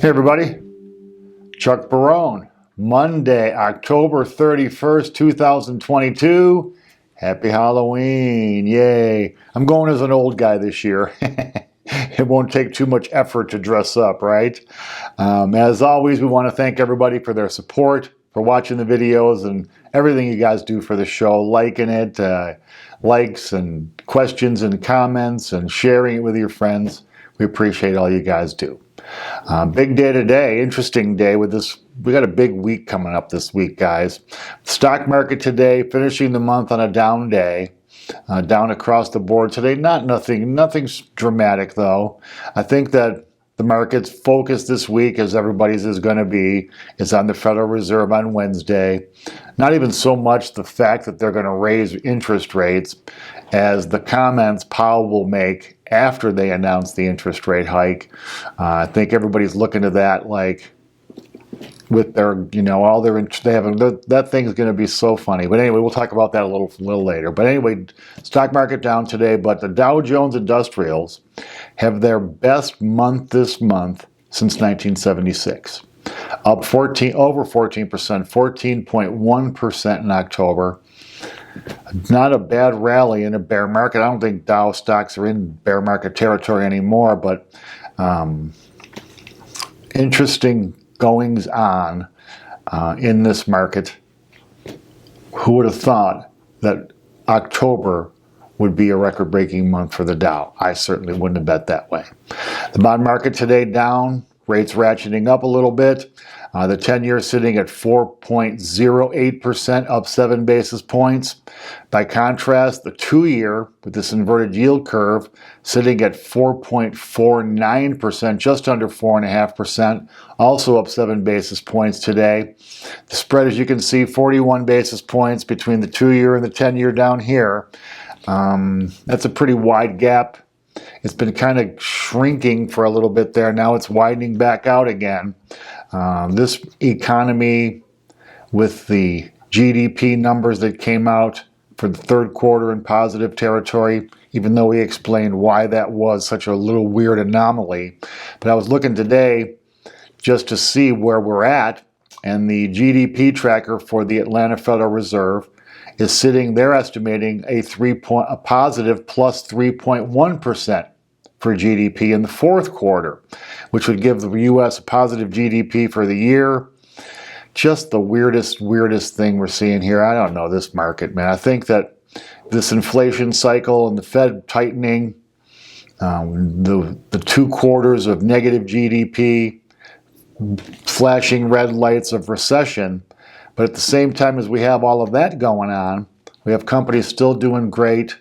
Hey everybody, Chuck Barone, Monday, October 31st, 2022. Happy Halloween, yay. I'm going as an old guy this year. It won't take too much effort to dress up, right? As always, we want to thank everybody for their support, for watching the videos and everything you guys do for the show, liking it, likes and questions and comments and sharing it with your friends. We appreciate all you guys do. Big day today, interesting day with this. We got a big week coming up this week, guys. Stock market today, finishing the month on a down day, down across the board today. Nothing's dramatic though. I think that the market's focus this week, as everybody's is going to be, is on the Federal Reserve on Wednesday. Not even so much the fact that they're going to raise interest rates as the comments Powell will make after they announce the interest rate hike. I think everybody's looking to that like with their, all their, that thing's going to be so funny. But anyway, we'll talk about that a little later. But anyway, stock market down today, but the Dow Jones Industrials have their best month this month since 1976. Up over 14%, 14.1% in October. Not a bad rally in a bear market. I don't think Dow stocks are in bear market territory anymore, but interesting goings on in this market. Who would have thought that October would be a record-breaking month for the Dow? I certainly wouldn't have bet that way. The bond market today down, rates ratcheting up a little bit. The 10-year sitting at 4.08%, up 7 basis points. By contrast, the 2-year, with this inverted yield curve, sitting at 4.49%, just under 4.5%, also up 7 basis points today. The spread, as you can see, 41 basis points between the 2-year and the 10-year down here. That's a pretty wide gap. It's been kind of shrinking for a little bit there. Now it's widening back out again. This economy, with the GDP numbers that came out for the third quarter in positive territory, even though we explained why that was such a little weird anomaly. But I was looking today just to see where we're at, and the GDP tracker for the Atlanta Federal Reserve is sitting, they're estimating a positive plus 3.1% for GDP in the fourth quarter, which would give the U.S. a positive GDP for the year. Just the weirdest thing we're seeing here. I don't know this market, man. I think that this inflation cycle and the Fed tightening, the 2 quarters of negative GDP, flashing red lights of recession, but at the same time as we have all of that going on, we have companies still doing great,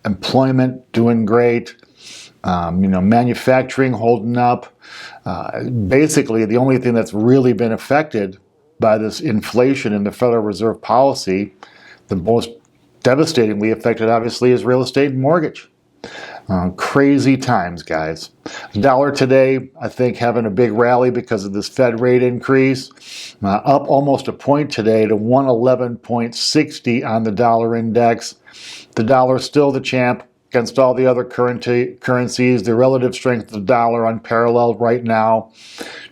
employment doing great, manufacturing holding up. Basically, the only thing that's really been affected by this inflation in the Federal Reserve policy, the most devastatingly affected, obviously, is real estate and mortgage. Crazy times, guys. The dollar today, I think, having a big rally because of this Fed rate increase. Up almost a point today to 111.60 on the dollar index. The dollar still the champ against all the other currencies. The relative strength of the dollar unparalleled right now.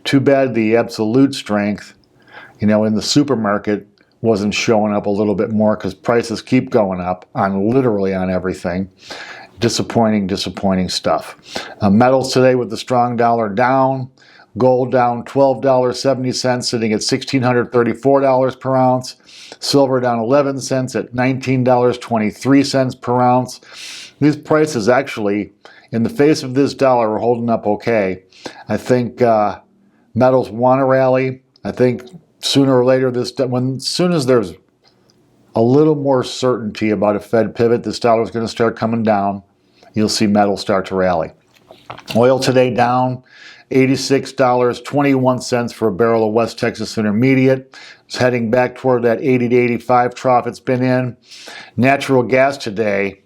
Too bad the absolute strength, in the supermarket wasn't showing up a little bit more, because prices keep going up literally on everything. Disappointing stuff. Metals today with the strong dollar down. Gold down $12.70, sitting at $1,634 per ounce. Silver down 11 cents at $19.23 per ounce. These prices actually, in the face of this dollar, are holding up okay. I think metals want to rally. I think sooner or later, as soon as there's a little more certainty about a Fed pivot, this dollar is going to start coming down. You'll see metals start to rally. Oil today down $86.21 for a barrel of West Texas Intermediate. It's heading back toward that 80 to 85 trough it's been in. Natural gas today,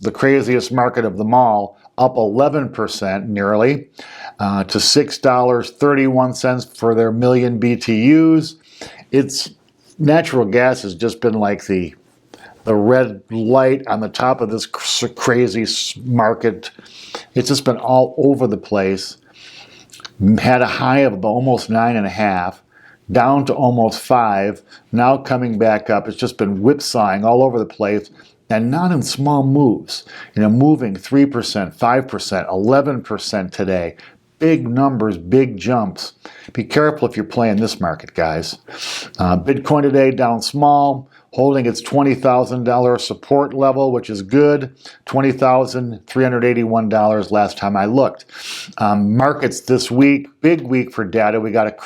the craziest market of them all, up 11% nearly to $6.31 for their million BTUs. Natural gas has just been like the red light on the top of this crazy market. It's just been all over the place. had a high of almost 9.5, down to almost 5, now coming back up. It's just been whipsawing all over the place, and not in small moves. Moving 3%, 5%, 11% today. Big numbers, big jumps. Be careful if you're playing this market, guys. Bitcoin today down small, holding its $20,000 support level, which is good. $20,381 last time I looked. Markets this week, big week for data. We got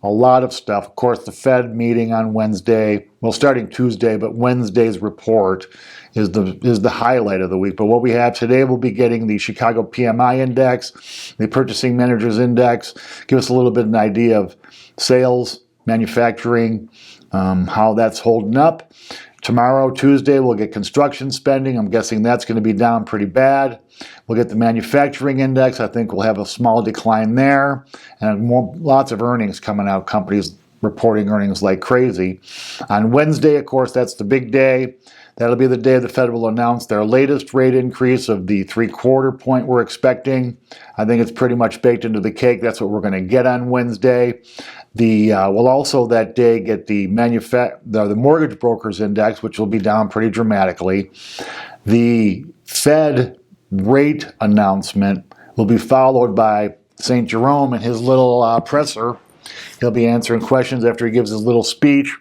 a lot of stuff. Of course, the Fed meeting on Wednesday, well, starting Tuesday, but Wednesday's report is the highlight of the week. But what we have today, we'll be getting the Chicago PMI index, the Purchasing Managers Index, give us a little bit of an idea of sales, manufacturing, how that's holding up. Tomorrow, Tuesday, we'll get construction spending. I'm guessing that's going to be down pretty bad. We'll get the manufacturing index. I think we'll have a small decline there. And lots of earnings coming out, companies reporting earnings like crazy. On Wednesday, of course, that's the big day. That'll be the day the Fed will announce their latest rate increase of the 0.75 point we're expecting. I think it's pretty much baked into the cake. That's what we're going to get on Wednesday. We'll also that day get the mortgage brokers index, which will be down pretty dramatically. The Fed rate announcement will be followed by St. Jerome and his little presser. He'll be answering questions after he gives his little speech.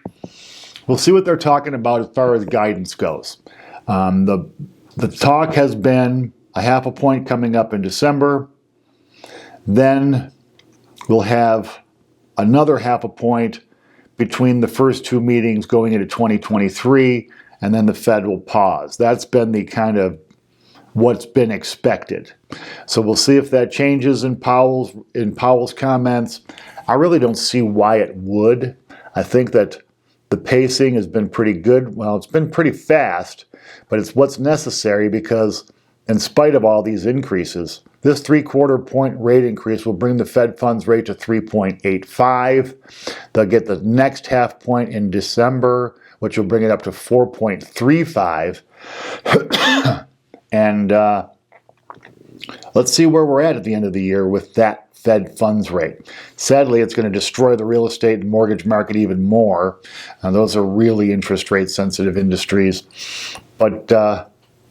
We'll see what they're talking about as far as guidance goes. The talk has been a 0.5 point coming up in December. Then we'll have another 0.5 point between the first two meetings going into 2023, and then the Fed will pause. That's been the kind of what's been expected. So we'll see if that changes in Powell's comments. I really don't see why it would. I think that the pacing has been pretty good. Well, it's been pretty fast, but it's what's necessary because in spite of all these increases, this 0.75 point rate increase will bring the Fed funds rate to 3.85. They'll get the next 0.5 point in December, which will bring it up to 4.35. And let's see where we're at the end of the year with that Fed funds rate. Sadly, it's going to destroy the real estate and mortgage market even more. Those are really interest rate sensitive industries. But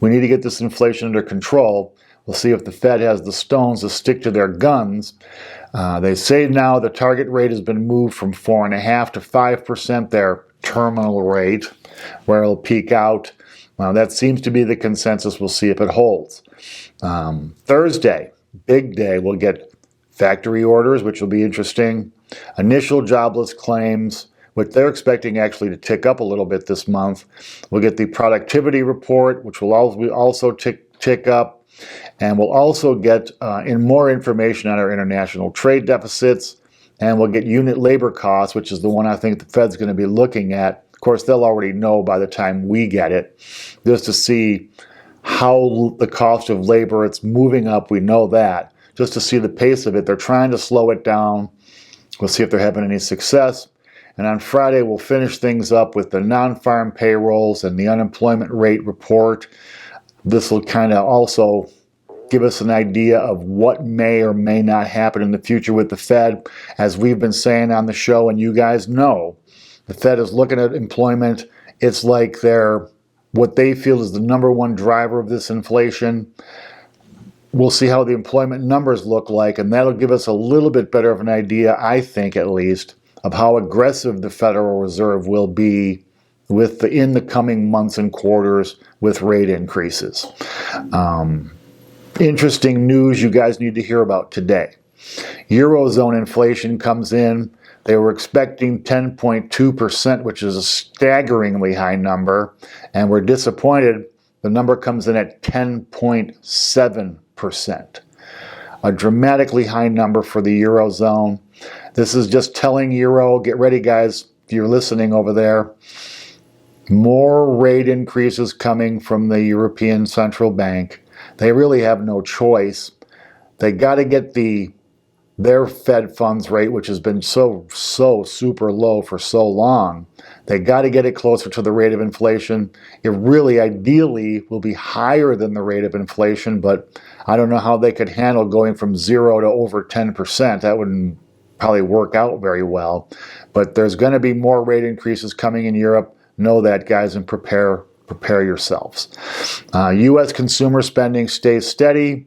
we need to get this inflation under control. We'll see if the Fed has the stones to stick to their guns. They say now the target rate has been moved from 4.5% to 5%, their terminal rate, where it'll peak out. Well, that seems to be the consensus. We'll see if it holds. Thursday, big day, we'll get factory orders, which will be interesting. Initial jobless claims, which they're expecting actually to tick up a little bit this month. We'll get the productivity report, which will also tick up. And we'll also get more information on our international trade deficits. And we'll get unit labor costs, which is the one I think the Fed's going to be looking at. Of course, they'll already know by the time we get it, just to see how the cost of labor, it's moving up. We know that. Just to see the pace of it. They're trying to slow it down. We'll see if they're having any success. And on Friday, we'll finish things up with the non-farm payrolls and the unemployment rate report. This will kind of also give us an idea of what may or may not happen in the future with the Fed. As we've been saying on the show, and you guys know, the Fed is looking at employment. It's like they're what they feel is the number one driver of this inflation. We'll see how the employment numbers look like, and that'll give us a little bit better of an idea, I think at least, of how aggressive the Federal Reserve will be in the coming months and quarters with rate increases. Interesting news you guys need to hear about today. Eurozone inflation comes in. They were expecting 10.2%, which is a staggeringly high number, and we're disappointed. The number comes in at 10.7%. A dramatically high number for the Eurozone. This is just telling Euro, get ready guys, if you're listening over there, more rate increases coming from the European Central Bank. They really have no choice. They got to get their Fed funds rate, which has been so super low for so long. They got to get it closer to the rate of inflation. It really ideally will be higher than the rate of inflation, but I don't know how they could handle going from 0 to over 10%. That wouldn't probably work out very well. But there's going to be more rate increases coming in Europe. Know that, guys, and prepare yourselves. U.S. consumer spending stays steady.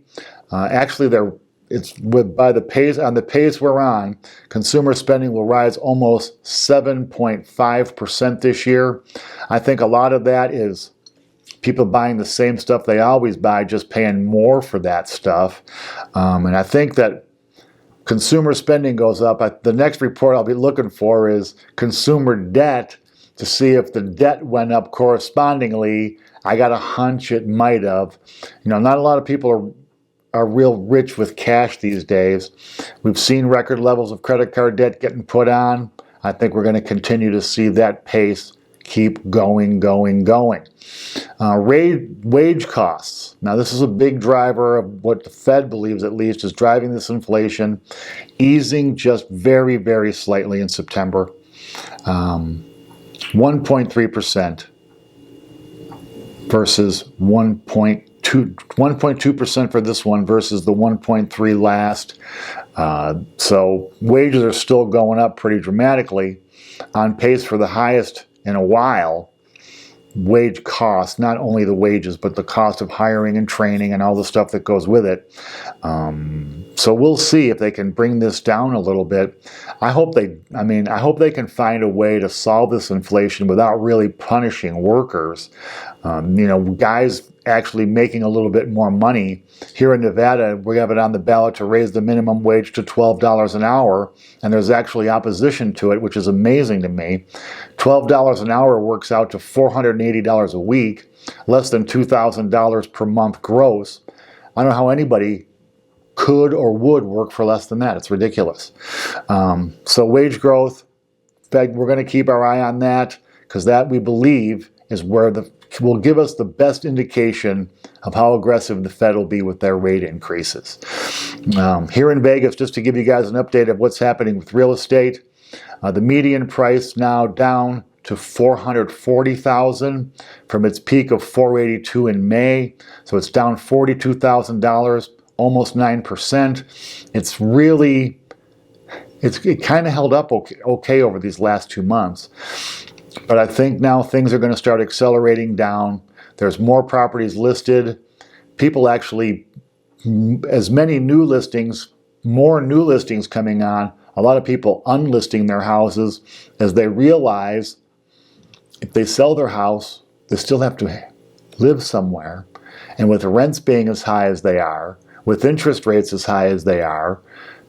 Actually, by the pace we're on, consumer spending will rise almost 7.5% this year. I think a lot of that is people buying the same stuff they always buy, just paying more for that stuff. And I think that consumer spending goes up. The next report I'll be looking for is consumer debt, to see if the debt went up correspondingly. I got a hunch it might have. Not a lot of people are real rich with cash these days. We've seen record levels of credit card debt getting put on. I think we're going to continue to see that pace keep going. Wage costs. Now, this is a big driver of what the Fed believes, at least, is driving this inflation, easing just very, very slightly in September. 1.3% versus 1.2% for this one versus the 1.3 last. So wages are still going up pretty dramatically, on pace for the highest in a while. Wage costs, not only the wages, but the cost of hiring and training and all the stuff that goes with it. So we'll see if they can bring this down a little bit. I hope they can find a way to solve this inflation without really punishing workers. Guys actually making a little bit more money. Here in Nevada, we have it on the ballot to raise the minimum wage to $12 an hour, and there's actually opposition to it, which is amazing to me. $12 an hour works out to $480 a week, less than $2,000 per month gross. I don't know how anybody could or would work for less than that. It's ridiculous. So wage growth, Fed, we're going to keep our eye on that, because that, we believe, is where will give us the best indication of how aggressive the Fed will be with their rate increases. Here in Vegas, just to give you guys an update of what's happening with real estate, the median price now down to $440,000 from its peak of $482 in May. So it's down $42,000, almost 9%. It kind of held up okay over these last 2 months. But I think now things are going to start accelerating down. There's more properties listed. People actually, as many new listings, more new listings coming on. A lot of people unlisting their houses as they realize if they sell their house, they still have to live somewhere. And with rents being as high as they are, with interest rates as high as they are,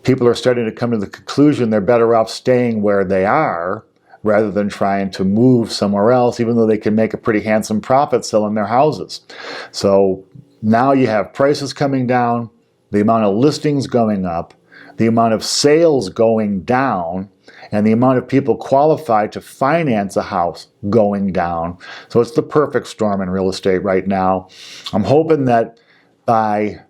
people are starting to come to the conclusion they're better off staying where they are rather than trying to move somewhere else, even though they can make a pretty handsome profit selling their houses. So now you have prices coming down, the amount of listings going up, the amount of sales going down, and the amount of people qualified to finance a house going down. So it's the perfect storm in real estate right now. I'm hoping that by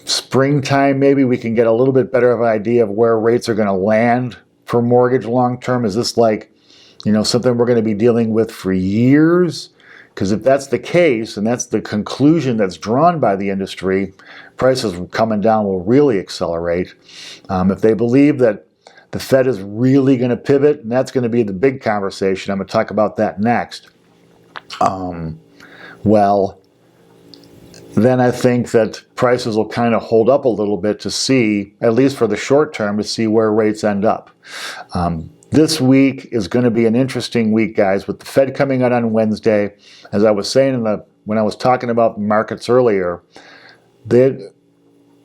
springtime, maybe we can get a little bit better of an idea of where rates are going to land for mortgage long term. Is this something we're going to be dealing with for years? Because if that's the case, and that's the conclusion that's drawn by the industry, prices coming down will really accelerate. If they believe that the Fed is really going to pivot, and that's going to be the big conversation, I'm going to talk about that next. Then I think that prices will kind of hold up a little bit to see, at least for the short term, to see where rates end up. This week is going to be an interesting week, guys, with the Fed coming out on Wednesday. As I was saying when I was talking about the markets earlier, the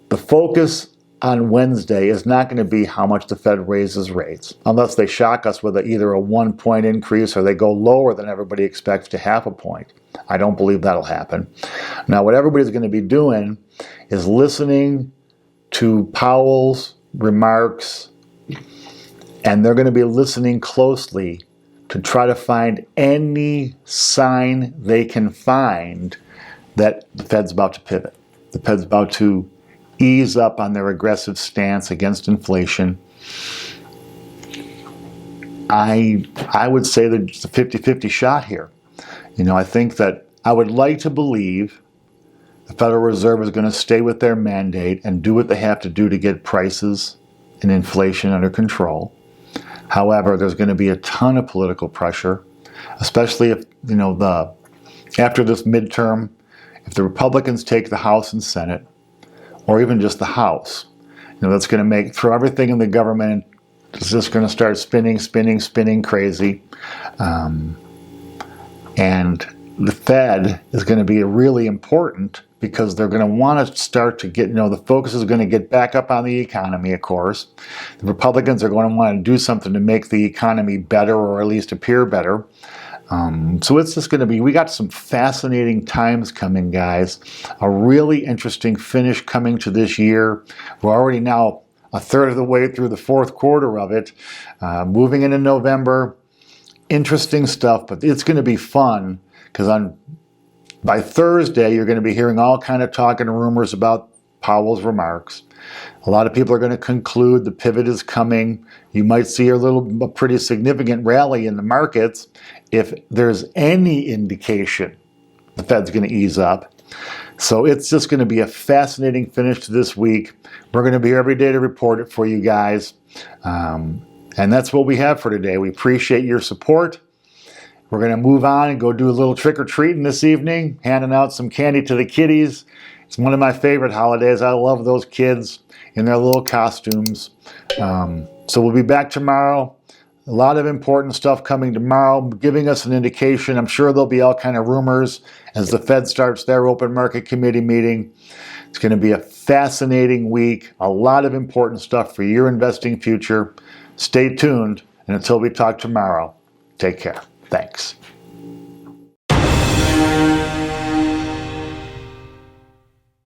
focus on Wednesday is not going to be how much the Fed raises rates, unless they shock us with either a 1-point increase or they go lower than everybody expects to 0.5 point. I don't believe that'll happen. Now, what everybody's going to be doing is listening to Powell's remarks, and they're going to be listening closely to try to find any sign they can find that the Fed's about to pivot. The Fed's about to ease up on their aggressive stance against inflation. I would say that it's a 50-50 shot here. I think that I would like to believe The Federal Reserve is going to stay with their mandate and do what they have to do to get prices and inflation under control. However, there's going to be a ton of political pressure, especially if, after this midterm, if the Republicans take the House and Senate, or even just the House, that's going to throw everything in the government. It's just going to start spinning crazy. And the Fed is going to be really important because they're going to want to start to get, the focus is going to get back up on the economy, of course. The Republicans are going to want to do something to make the economy better, or at least appear better. So it's just going to be, we got some fascinating times coming, guys. A really interesting finish coming to this year. We're already now a third of the way through the fourth quarter of it. Moving into November. Interesting stuff, but it's going to be fun because by Thursday, you're going to be hearing all kind of talk and rumors about Powell's remarks. A lot of people are going to conclude the pivot is coming. You might see a pretty significant rally in the markets if there's any indication the Fed's going to ease up. So it's just going to be a fascinating finish to this week. We're going to be here every day to report it for you guys. And that's what we have for today. We appreciate your support. We're going to move on and go do a little trick-or-treating this evening, handing out some candy to the kiddies. It's one of my favorite holidays. I love those kids in their little costumes. So we'll be back tomorrow. A lot of important stuff coming tomorrow, giving us an indication. I'm sure there'll be all kind of rumors as the Fed starts their open market committee meeting. It's going to be a fascinating week. A lot of important stuff for your investing future. Stay tuned, and until we talk tomorrow, take care. Thanks.